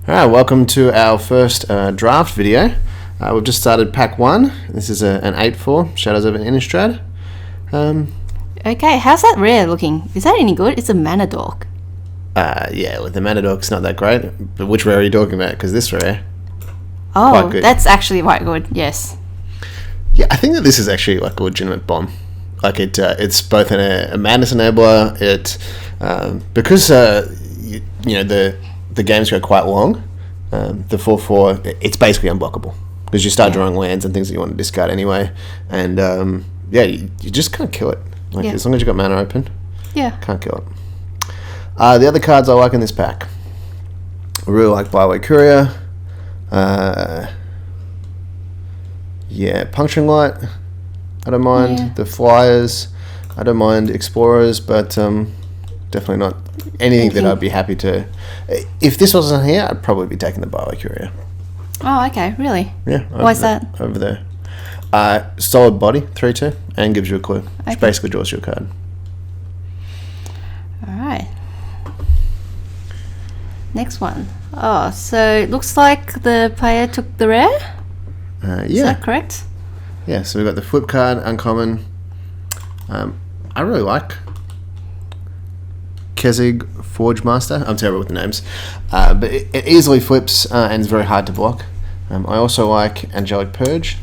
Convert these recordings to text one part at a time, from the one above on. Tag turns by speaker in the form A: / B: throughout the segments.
A: Alright, welcome to our first draft video. We've just started pack 1. This is an 8-4, Shadows of an Innistrad.
B: Okay, how's that rare looking? Is that any good? It's a mana dork.
A: Yeah, with the mana dork's not that great. But which rare are you talking about? Because this rare...
B: Oh, that's actually quite good, yes.
A: Yeah, I think that this is actually like a legitimate bomb. Like it's both a madness enabler. Because the games go quite long. The 4/4, it's basically unblockable because you start drawing lands and things that you want to discard anyway. And you just can't kill it. Like as long as you got mana open, can't kill it. The other cards I like in this pack, I really like Byway Courier. Puncturing Light. I don't mind the Flyers. I don't mind Explorers, but definitely not anything that I'd be happy to. If this wasn't here, I'd probably be taking the Byway Courier.
B: Oh, okay, really?
A: Yeah.
B: Why is that?
A: Over there. Solid body, 3/2, and gives you a clue. Which basically draws you a card.
B: Alright. Next one. Oh, so it looks like the player took the rare? Is that correct?
A: Yeah, so we've got the flip card, uncommon. I really like Kezig Forge Master. I'm terrible with the names. But it easily flips and is very hard to block. I also like Angelic Purge.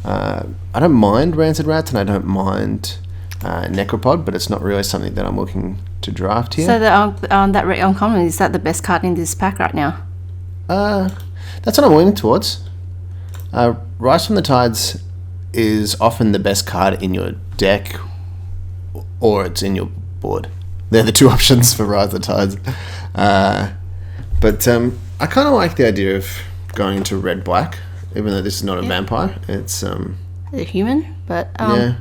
A: I don't mind Rancid Rats and I don't mind Necropod, but it's not really something that I'm looking to draft here.
B: So that uncommon, is that the best card in this pack right now?
A: That's what I'm leaning towards. Rise from the Tides is often the best card in your deck or it's in your board. They're the two options for Rise of the Tides. But I kind of like the idea of going into red-black, even though this is not a vampire. It's
B: a human, but I'm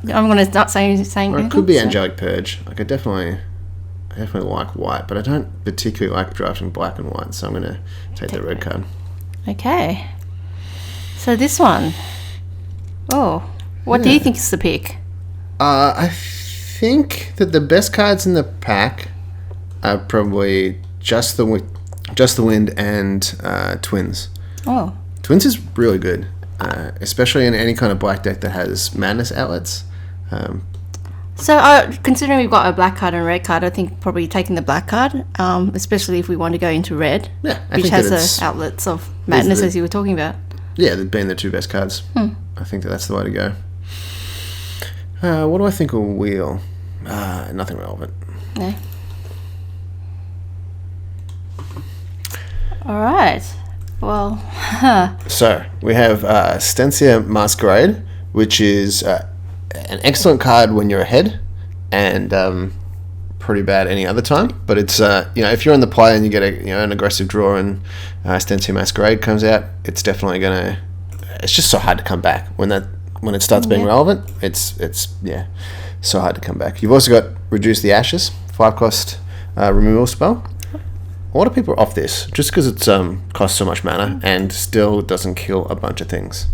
B: going to not say anything.
A: Or it could be Angelic Purge. Like I definitely like white, but I don't particularly like drafting black and white, so I'm going to take the red card.
B: Okay. So this one. Oh, what do you think is the pick?
A: I think that the best cards in the pack are probably Just the Wind and Twins.
B: Oh.
A: Twins is really good, especially in any kind of black deck that has madness outlets.
B: So considering we've got a black card and a red card, I think probably taking the black card, especially if we want to go into red, which has the outlets of madness as you were talking about.
A: Yeah, they've been the two best cards. I think that's the way to go. What do I think of Wheel? Nothing relevant.
B: No. All right. Well.
A: So we have Stencia Masquerade, which is an excellent card when you're ahead, and pretty bad any other time. But it's if you're in the play and you get an aggressive draw and Stencia Masquerade comes out, it's definitely gonna. It's just so hard to come back when it starts being relevant. It's so hard to come back. You've also got Reduce the Ashes, 5-cost removal spell. A lot of people are off this just because it's costs so much mana and still doesn't kill a bunch of things.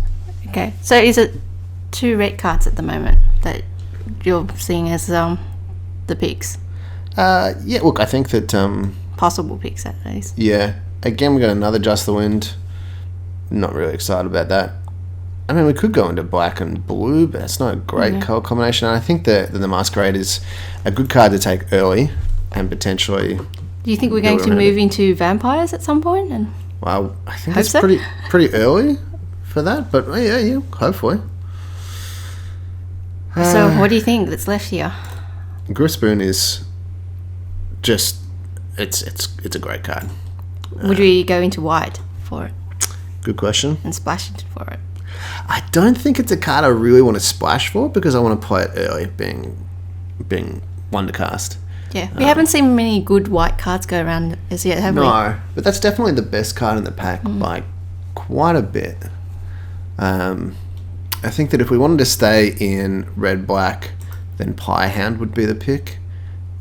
B: Okay, so is it 2 red cards at the moment that you're seeing as the picks?
A: Look, I think that
B: possible picks at least.
A: Yeah, again we got another Just the Wind. Not really excited about that. I mean, we could go into black and blue, but that's not a great color combination. And I think that the Masquerade is a good card to take early and potentially.
B: Do you think we're going to move into vampires at some point? And
A: well, I think it's pretty early for that, but yeah, hopefully.
B: So, what do you think that's left here?
A: Grispoon is just it's a great card.
B: Would we go into white for it?
A: Good question.
B: And splash it for it.
A: I don't think it's a card I really want to splash for because I want to play it early, being one to cast.
B: Yeah, we haven't seen many good white cards go around as yet, have we?
A: No, but that's definitely the best card in the pack by quite a bit. I think that if we wanted to stay in red-black, then Pyhound would be the pick.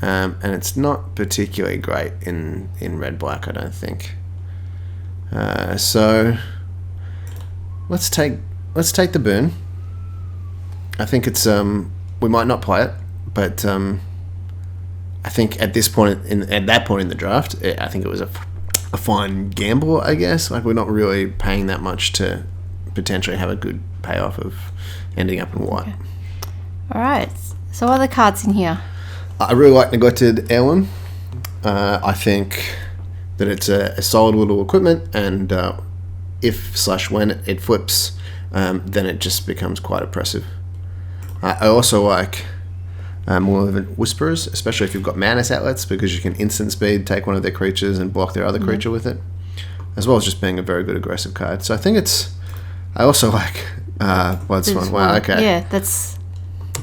A: And it's not particularly great in red-black, I don't think. So let's take the boon. I think it's we might not play it, but I think at that point in the draft, I think it was a fine gamble, I guess. Like, we're not really paying that much to potentially have a good payoff of ending up in white.
B: Okay. All right. So what are the cards in here?
A: I really like Neglected Heirloom. I think that it's a solid little equipment, and if/when it flips, then it just becomes quite oppressive. I also like Malevolent Whisperers, especially if you've got Madness outlets, because you can instant speed take one of their creatures and block their other creature with it, as well as just being a very good aggressive card. So I think it's... I also like Bloodsworn. Wow, okay.
B: Yeah, that's...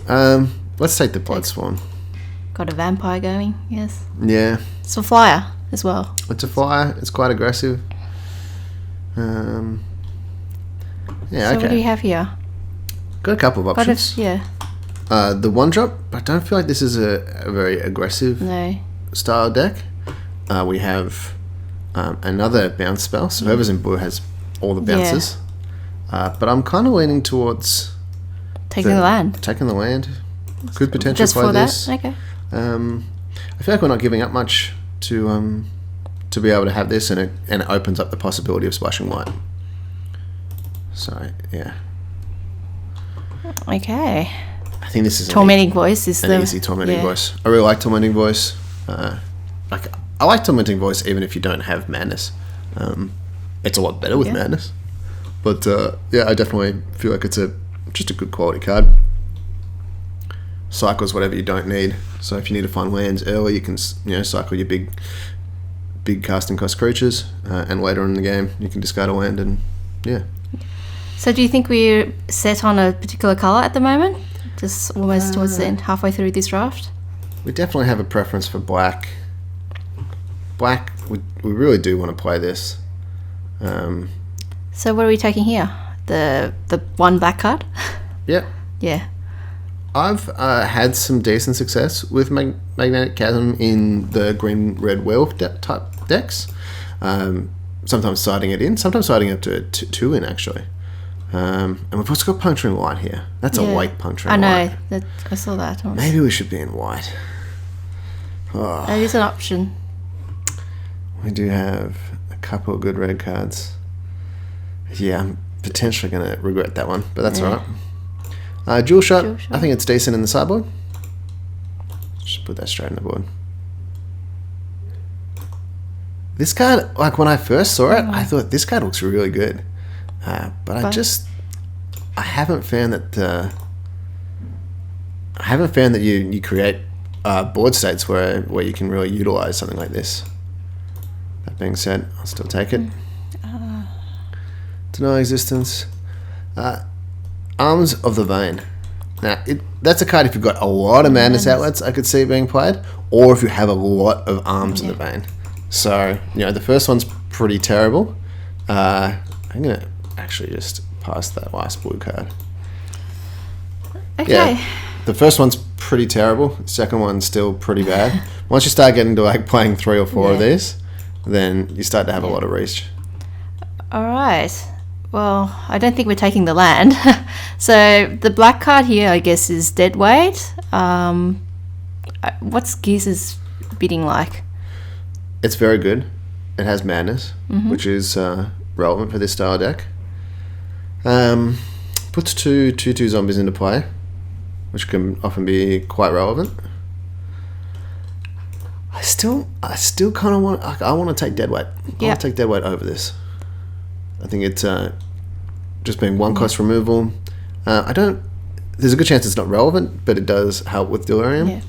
A: Let's take the Bloodsworn.
B: Got a vampire going, yes.
A: Yeah.
B: It's a flyer as well.
A: It's a flyer. It's quite aggressive. Yeah,
B: so
A: okay.
B: what do you have here?
A: Got a couple of options.
B: Yeah.
A: The 1-drop, I don't feel like this is a very aggressive style deck. We have another bounce spell, so whoever's in blue has all the bounces. But I'm kind of leaning towards...
B: Taking the land.
A: Taking the land. Could potentially
B: just
A: play
B: for
A: this.
B: That? Okay.
A: I feel like we're not giving up much to be able to have this, and it opens up the possibility of splashing white. So, yeah.
B: Okay.
A: I think this is
B: Tormenting Voice is
A: an easy Tormenting Voice. I really like Tormenting Voice. I like Tormenting Voice even if you don't have Madness. It's a lot better with Madness. But I definitely feel like it's just a good quality card. Cycles whatever you don't need. So if you need to find lands early, you can cycle your big casting cost creatures, and later in the game you can discard a land and
B: So do you think we're set on a particular colour at the moment? Just almost towards the end, halfway through this draft?
A: We definitely have a preference for black. Black, we really do want to play this.
B: So what are we taking here? The one black card?
A: Yep.
B: Yeah.
A: I've had some decent success with Magnetic Chasm in the green-red werewolf type decks. Sometimes siding it in, sometimes siding up to 2 in, actually. And we've also got Puncturing Light here. That's a white Puncturing Light.
B: I know. I saw that.
A: Maybe we should be in white.
B: Oh. That is an option.
A: We do have a couple of good red cards. Yeah, I'm potentially going to regret that one, but that's all right. Jewel Shot, I think it's decent in the sideboard. Just put that straight in the board. This card, like when I first saw it, I thought this card looks really good. But I haven't found that you create board states where you can really utilize something like this. That being said, I'll still take it. Deny existence. Arms of the Vein. Now, that's a card if you've got a lot of Madness outlets I could see being played, or if you have a lot of Arms of the Vein. So, the first one's pretty terrible. I'm going to actually just pass that last blue card.
B: Okay.
A: Yeah, the first one's pretty terrible. The second one's still pretty bad. Once you start getting to playing 3 or 4 of these, then you start to have a lot of reach.
B: All right. Well, I don't think we're taking the land. So the black card here, I guess, is Deadweight. What's Geezer's bidding like?
A: It's very good. It has Madness, which is relevant for this style deck. Puts 2/2 zombies into play, which can often be quite relevant. I still kind of want. I want to take Deadweight. I want to take Deadweight over this. I think it's just being 1 cost removal. There's a good chance it's not relevant, but it does help with Delirium. Yeah.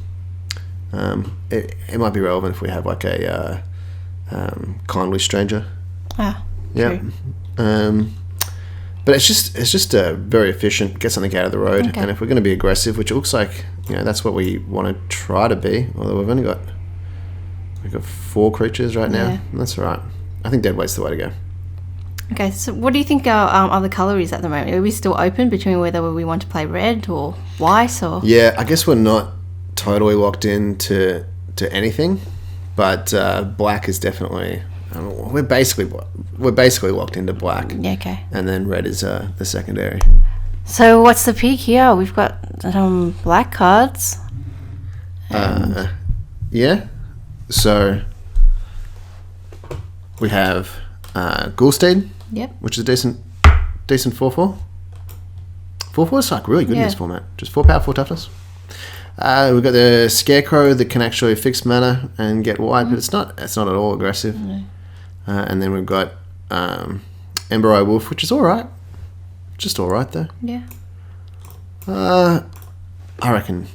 A: It might be relevant if we have like a Kindly Stranger.
B: Ah.
A: Yeah. But it's just very efficient. Get something out of the road, and if we're going to be aggressive, which it looks like that's what we want to try to be. Although we've got 4 creatures right now. And that's all right. I think Deadweight's the way to go.
B: Okay, so what do you think our other colour is at the moment? Are we still open between whether we want to play red or white or?
A: Yeah, I guess we're not totally locked into anything, but black is definitely. We're basically locked into black.
B: Yeah, okay. And
A: then red is the secondary.
B: So what's the peak here? We've got black cards.
A: Yeah. So we have Ghoulsteed,
B: Yep.
A: which is a decent 4/4. 4/4 is like really good in this format. Just 4 power, 4 toughness. We've got the Scarecrow that can actually fix mana and get wide, but it's not at all aggressive.
B: No.
A: And then we've got Ember Eye Wolf, which is alright. Just alright though.
B: Yeah.
A: I reckon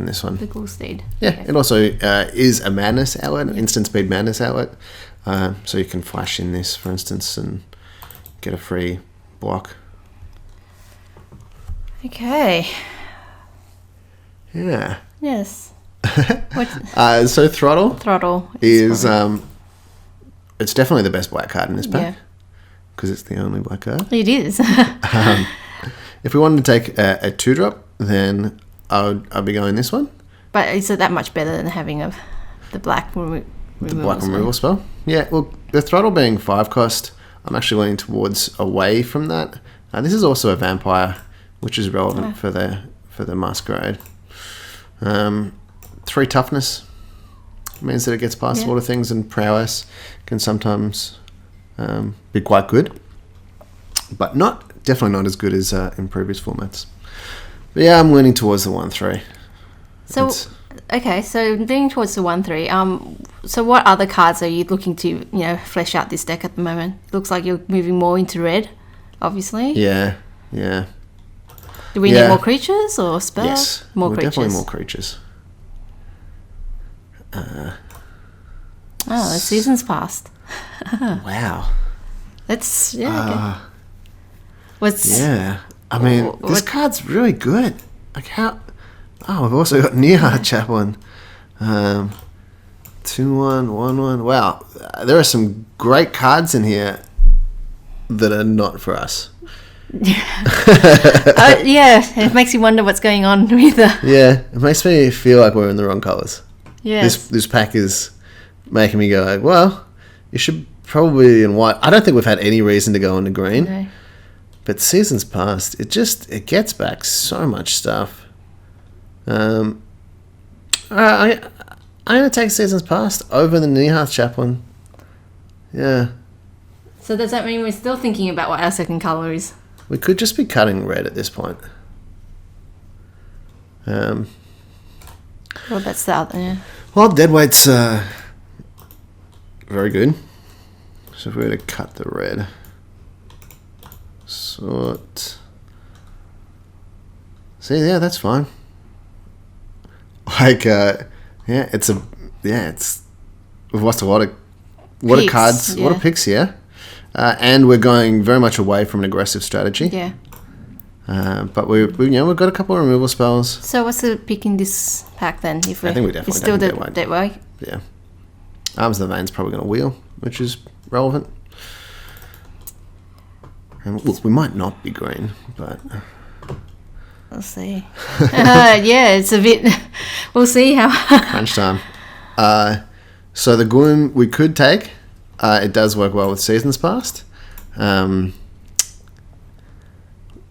A: this one.
B: The Ghoulsteed.
A: Yeah,
B: Okay.
A: it also is a madness outlet, an instant speed madness outlet. So you can flash in this, for instance, and get a free block.
B: Okay.
A: Yeah.
B: Yes.
A: So
B: Throttle
A: is it's definitely the best black card in this pack
B: Yeah.
A: because it's the only black card.
B: It is.
A: If we wanted to take a 2-drop, then I'd be going this one.
B: But is it that much better than having the black removal?
A: The black removal spell. Yeah, well, the Throttle being 5 cost, I'm actually leaning towards away from that. This is also a vampire, which is relevant for the Masquerade. 3 toughness means that it gets past a lot of things, and prowess can sometimes be quite good, but definitely not as good as in previous formats. But yeah, I'm leaning towards the 1/3.
B: So leaning towards the 1/3. So what other cards are you looking to flesh out this deck at the moment? Looks like you're moving more into red, obviously.
A: Yeah.
B: Do we need more creatures or spells?
A: Yes,
B: more creatures.
A: Definitely more creatures.
B: The season's passed.
A: Wow.
B: That's
A: I mean, this card's really good. Like how? Oh, we've also got Nearheart Chaplain. 2/1, 1/1. Wow, there are some great cards in here that are not for us.
B: It makes you wonder what's going on with
A: Yeah, it makes me feel like we're in the wrong colours.
B: Yeah.
A: This pack is making me go like, well, you should probably be in white. I don't think we've had any reason to go into green.
B: No.
A: But seasons past, it gets back so much stuff. I'm gonna take seasons past over the Nearheart Chaplain. Yeah.
B: So does that mean we're still thinking about what our second colour is?
A: We could just be cutting red at this point.
B: Well, that's the other. Yeah.
A: Well, Deadweight's very good. So if we were to cut the red, sort. See, yeah, that's fine. Like, it's we've lost a lot of cards, a lot of picks here, and we're going very much away from an aggressive strategy.
B: Yeah.
A: But we've got a couple of removal spells.
B: So what's the pick in this pack then?
A: I think we definitely
B: it's still Deadweight.
A: Yeah. Arms of the Veins probably going to wheel, which is relevant. And look, we might not be green, but
B: we'll see. It's a bit. We'll see how.
A: Crunch time. So the Gloom we could take. It does work well with Seasons Past.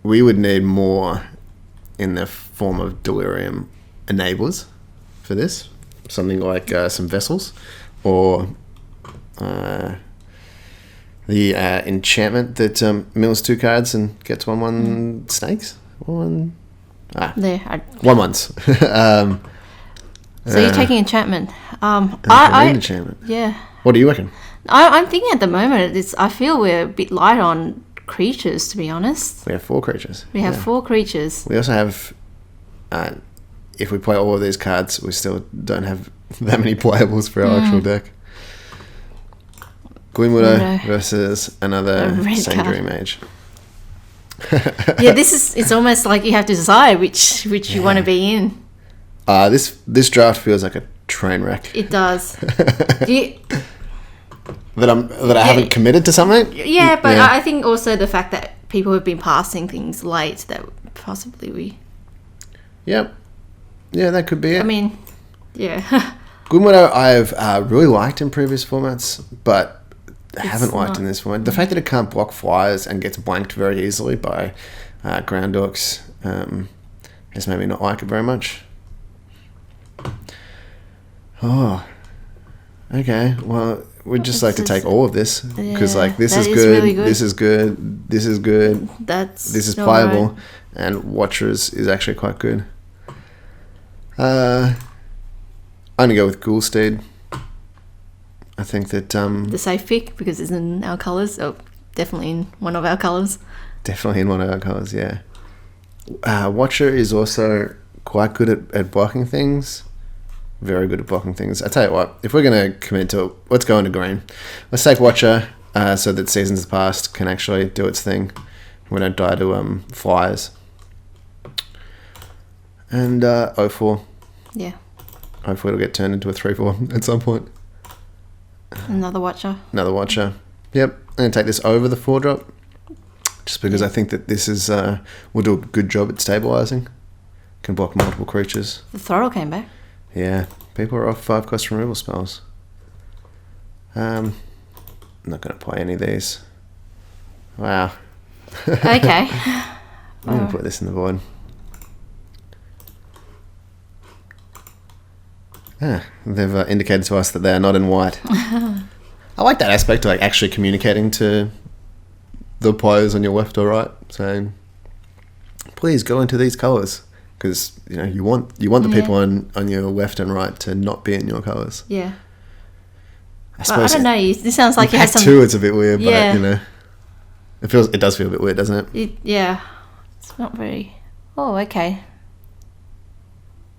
A: We would need more in the form of Delirium enablers for this. Something like some Vessels or the enchantment that mills 2 cards and gets 1/1 snakes. 1/1.
B: There.
A: 1/1s.
B: So you're taking enchantment.
A: I enchantment.
B: Yeah.
A: What do you reckon?
B: I'm thinking at the moment I feel we're a bit light on creatures, to be honest.
A: We have 4 creatures.
B: We have 4 creatures.
A: We also have, if we play all of these cards, we still don't have that many playables for our actual deck. Glimwidow versus another Sangria Mage.
B: Yeah, it's almost like you have to decide which you want to be in.
A: This draft feels like a train wreck.
B: It does.
A: That I haven't committed to something.
B: Yeah, but I think also the fact that people have been passing things late that possibly we.
A: Yep. Yeah, that could be it.
B: I mean, yeah.
A: Glimwidow I've really liked in previous formats, but haven't liked in this format. The fact that it can't block flyers and gets blanked very easily by ground orcs has made me not like it very much. Oh, okay. Well, we'd just like to take all of this because this
B: that
A: is
B: is
A: good,
B: really good.
A: this is good, this is good,
B: this
A: is playable, and Watchers is actually quite good. I'm gonna go with Ghoulsteed. I think that
B: the safe pick because it's in our colours. Oh, definitely in one of our colours.
A: Definitely in one of our colours, yeah. Watcher is also quite good at blocking things. Very good at blocking things. I tell you what, if we're going to commit to it, let's go into green. Let's take Watcher so that Seasons Past can actually do its thing. We don't die to flyers. And 04.
B: Yeah.
A: Hopefully it'll get turned into a 3/4 at some point.
B: Another Watcher.
A: Another Watcher. Yep. I'm going to take this over the 4-drop. Just because I think that this is will do a good job at stabilising. Can block multiple creatures.
B: The Throttle came back.
A: Yeah, people are off 5-cost removal spells. I'm not going to play any of these. Wow.
B: Okay.
A: I'm going to put this in the void. They've indicated to us that they are not in white. I like that aspect of actually communicating to the players on your left or right, saying, "Please go into these colours," because you want the people on your left and right to not be in your colours.
B: Yeah.
A: I suppose.
B: I don't know. This sounds like it has some.
A: Two, it's a bit weird, but it does feel a bit weird, doesn't it?
B: Yeah, it's not very. Oh, okay.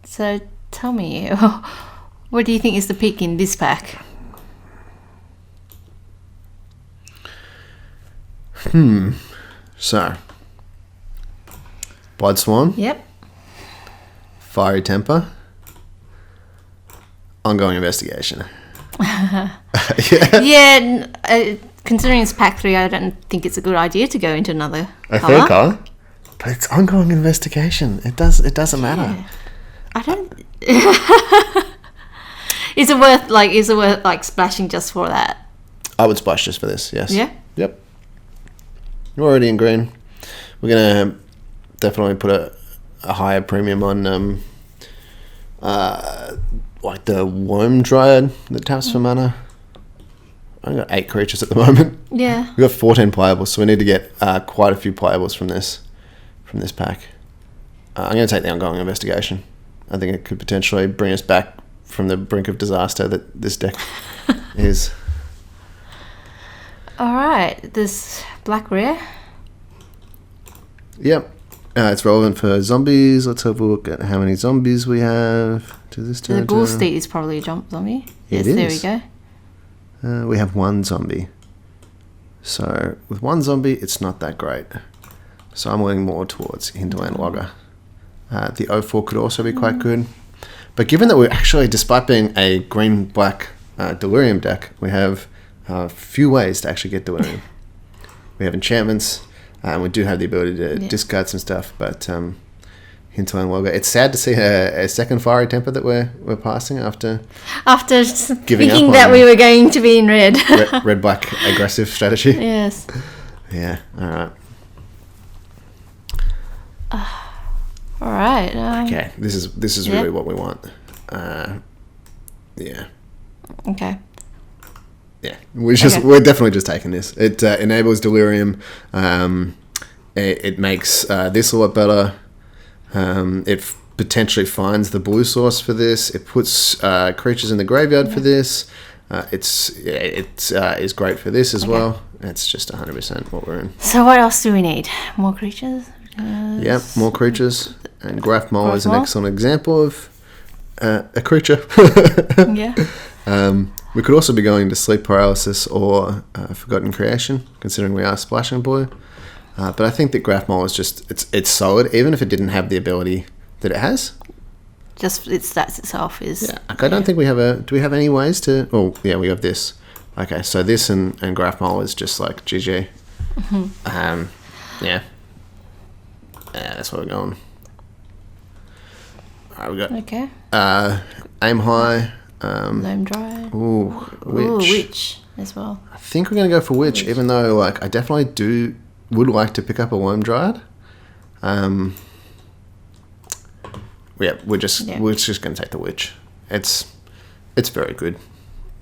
B: So tell me, what do you think is the pick in this pack?
A: So, Blood Swarm.
B: Yep.
A: Fiery Temper. Ongoing Investigation.
B: Yeah. Considering it's pack 3, I don't think it's a good idea to go into another
A: A
B: colour.
A: third colour? But it's Ongoing Investigation. It doesn't matter.
B: Yeah. I don't. Is it worth splashing just for that?
A: I would splash just for this, yes.
B: Yeah?
A: Yep. We're already in green. We're going to definitely put a higher premium on the Worm Dryad that taps for mana. I've got 8 creatures at the moment.
B: Yeah.
A: We've got 14 playables, so we need to get quite a few playables from this pack. I'm going to take the Ongoing Investigation. I think it could potentially bring us back from the brink of disaster that this deck is.
B: All right. This black rare.
A: Yep. It's relevant for zombies. Let's have a look at how many zombies we have. Does this turn
B: the Ghoulsteed is probably a jump zombie.
A: It
B: yes,
A: is.
B: There we go.
A: We have 1 zombie. So with 1 zombie, it's not that great. So I'm leaning more towards Hinterland Logger. The 04 could also be quite good. But given that we're actually, despite being a green-black Delirium deck, we have a few ways to actually get Delirium. We have enchantments, and we do have the ability to discard some stuff, but Hinterland Logger. It's sad to see a second Fiery Temper that we're passing after
B: thinking that we were going to be in red.
A: red-black aggressive strategy.
B: Yes.
A: Yeah, alright.
B: All right.
A: Okay, this is really what we want. Yeah.
B: Okay.
A: Yeah, we're definitely just taking this. It enables Delirium. It makes this a lot better. It potentially finds the blue source for this. It puts creatures in the graveyard for this. It is great for this as well. It's just 100% what we're in.
B: So what else do we need? More creatures?
A: Yep, more creatures. And Graph Mole is an excellent example of a creature.
B: Yeah.
A: We could also be going to Sleep Paralysis or Forgotten Creation, considering we are splashing blue. But I think that Graph Mole is just it's solid, even if it didn't have the ability that it has.
B: Just its stats itself is.
A: Yeah. I don't think we have do we have any ways to? Oh, yeah, we have this. Okay, so this and Graph Mole is just like GG. Mm-hmm. Yeah. That's where we're going. Alright, we got Aim High.
B: Loam Dry.
A: Witch
B: as well.
A: I think we're going to go for Witch, even though I definitely would like to pick up a Worm Dryad. We're just going to take the Witch. It's very good.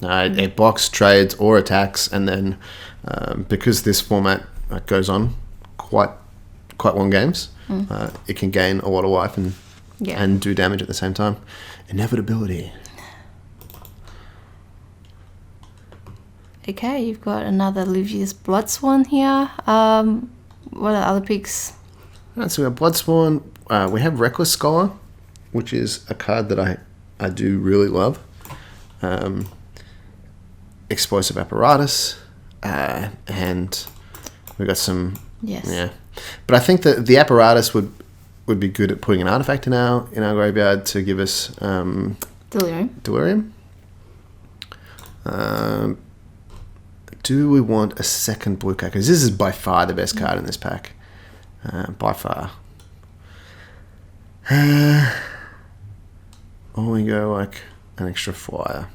A: It blocks trades or attacks, and then because this format goes on quite long games, it can gain a lot of life and do damage at the same time. Inevitability.
B: Okay, you've got another Livius Bloodsworn here. What are other picks?
A: Right, so we have Bloodsworn. We have Reckless Scholar, which is a card that I do really love. Explosive Apparatus, and we got some.
B: Yes.
A: Yeah, but I think that the Apparatus would be good at putting an artifact in our graveyard to give us Delirium. Do we want a second blue card? Because this is by far the best card in this pack. By far. Or we go like an extra flyer.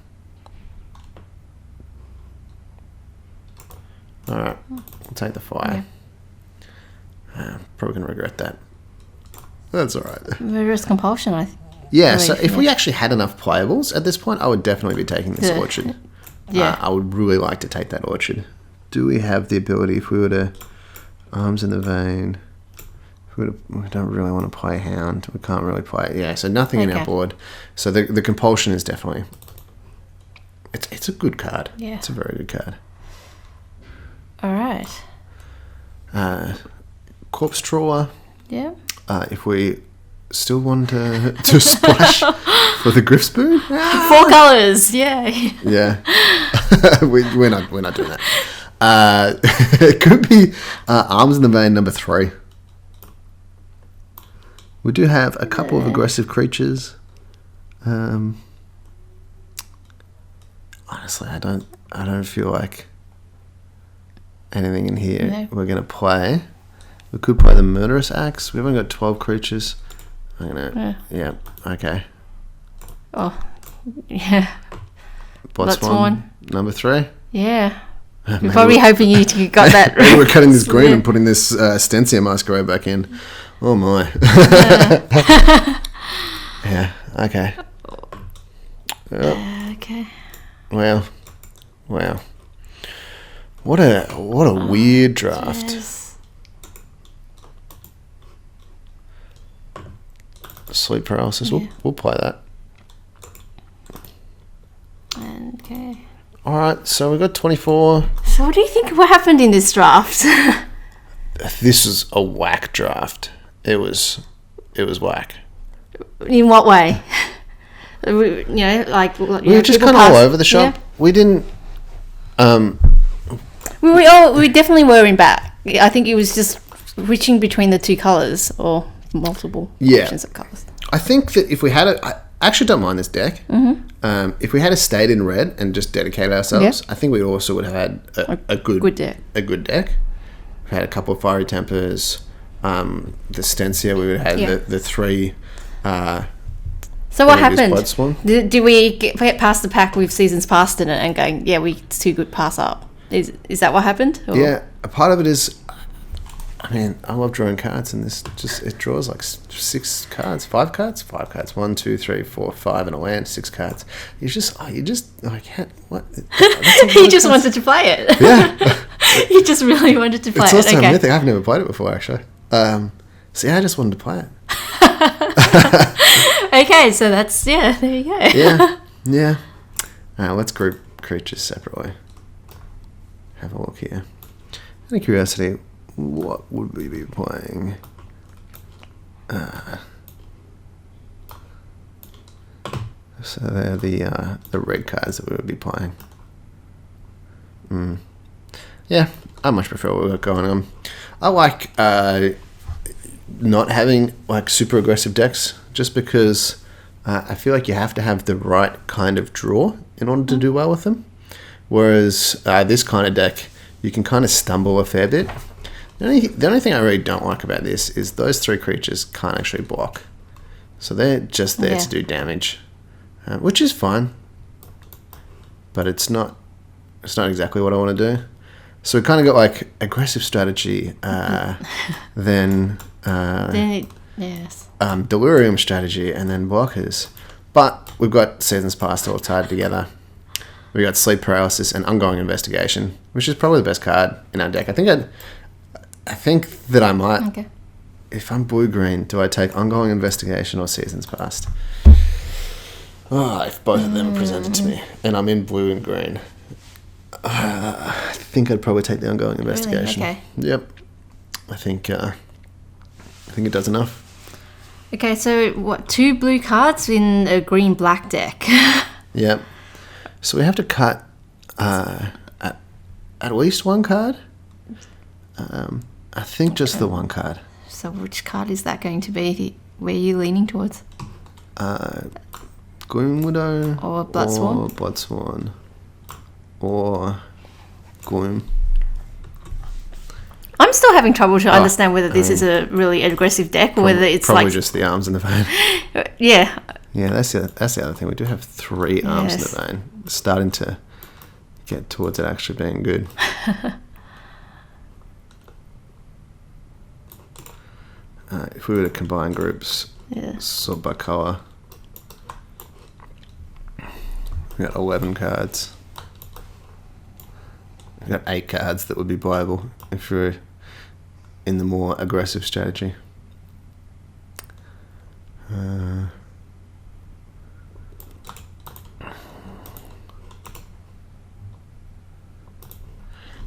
A: Alright, we'll take the flyer. Yeah. Probably going to regret that. That's alright.
B: Murderous Compulsion, I think.
A: Yeah, so if we actually had enough playables at this point, I would definitely be taking this Orchard.
B: Yeah.
A: I would really like to take that Orchard. Do we have the ability, if we were to Arms in the Vein, we don't really want to play Hound. We can't really play. Yeah, so nothing in our board. So the Compulsion is definitely... It's a good card.
B: Yeah.
A: It's a very good card.
B: All right.
A: Corpse Trawler.
B: Yeah.
A: If we still want to splash for the Griff Spoon.
B: 4 colours, yay.
A: Yeah. we're not doing that. It could be Arms in the Vein number 3. We do have a couple of aggressive creatures. Honestly, I don't feel like anything in here we're going to play. We could play the Murderous Axe. We've only got 12 creatures. I'm going to... Yeah, okay.
B: Oh, yeah.
A: Bloodsworn, number 3.
B: Yeah. We're probably hoping you got that.
A: Maybe we're cutting this green and putting this Stensia Masquerade back in. Oh my. Yeah, okay.
B: Okay.
A: Wow. What a weird draft.
B: Yes.
A: Sleep paralysis. We'll play that.
B: Okay.
A: All right, so we got 24.
B: So what do you think what happened in this draft?
A: This is a whack draft. It was whack.
B: In what way? We were
A: just kind of all over the shop. Yeah. We didn't.
B: We definitely were in back. I think it was just switching between the 2 colours or multiple options of colours.
A: I think that if we had I actually don't mind this deck. Mm-hmm. If we had stayed in red and just dedicated ourselves, I think we also would have had a good deck. A good deck. We had a couple of Fiery Tempers. The Stensia, we would have had the 3.
B: So what happened? Did we get past the pack with Seasons Past in it and going, it's too good, pass up? Is that what happened? Or?
A: Yeah, a part of it is, I mean, I love drawing cards, and this it draws like 5 cards. 5 cards. 1, 2, 3, 4, 5, and a land. 6 cards. You just like what?
B: He just wanted to play it.
A: Yeah,
B: he just really wanted to play it.
A: It's also a mythic. I've never played it before, actually. So I just wanted to play it.
B: Okay, so that's there you go.
A: Yeah. Let's group creatures separately. Have a look here. Out of curiosity, what would we be playing? So they're the red cards that we would be playing. Yeah, I much prefer what we've got going on. I like not having like super aggressive decks, just because I feel like you have to have the right kind of draw in order to do well with them. Whereas this kind of deck, you can kind of stumble a fair bit. The only thing I really don't like about this is those 3 creatures can't actually block. So they're just there to do damage, which is fine. But it's not exactly what I want to do. So we kind of got like aggressive strategy, then delirium strategy, and then blockers. But we've got Seasons Past all tied together. We got Sleep Paralysis and Ongoing Investigation, which is probably the best card in our deck. I think that I might.
B: Okay.
A: If I'm blue-green, do I take Ongoing Investigation or Seasons Past? Oh, if both of them are presented to me, and I'm in blue and green, I think I'd probably take the Ongoing Investigation.
B: Really? Okay.
A: Yep. I think it does enough.
B: Okay, so what? 2 blue cards in a green-black deck.
A: Yep. So we have to cut at least one card. I think just the one card.
B: So which card is that going to be? Where are you leaning towards?
A: Gloom Widow
B: or Bloodsworn?
A: Or Bloodsworn. Or Gloom.
B: I'm still having trouble to understand whether this is a really aggressive deck or whether it's
A: probably just the arms in the vein.
B: Yeah.
A: Yeah, that's the other thing. We do have 3 arms in the vein. Starting to get towards it actually being good. If we were to combine groups, sort by colour, we got 11 cards. We got 8 cards that would be playable if we were in the more aggressive strategy.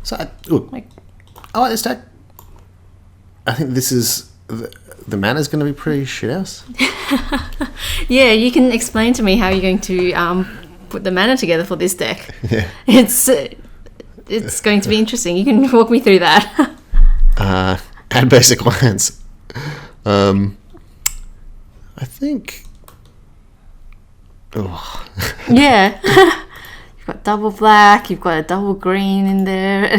A: So, I like this deck. I think this is... The mana's going to be pretty shithouse.
B: Yeah, you can explain to me how you're going to put the mana together for this deck.
A: Yeah.
B: It's going to be interesting. You can walk me through that.
A: Add basic lands. I think... Oh.
B: Yeah. You've got double black, you've got a double green in there.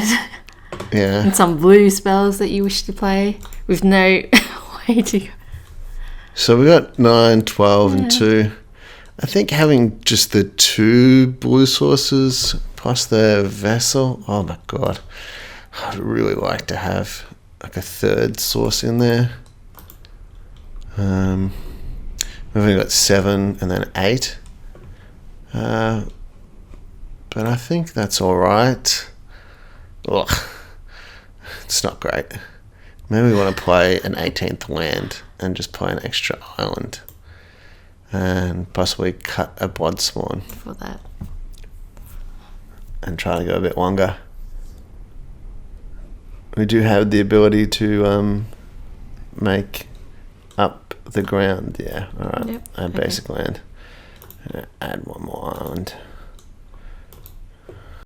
A: Yeah.
B: And some blue spells that you wish to play with no way to go.
A: So we got 9, 12 and 2. I think having just the 2 blue sources plus the vessel. Oh my god. I'd really like to have like a 3rd source in there. We've only got 7 and then 8. But I think that's alright. Ugh. It's not great. Maybe we want to play an 18th land and just play an extra island. And possibly cut a Bloodsworn.
B: For that.
A: And try to go a bit longer. We do have the ability to make up the ground. Yeah, alright.
B: Yep.
A: Add basic land. Add one more island.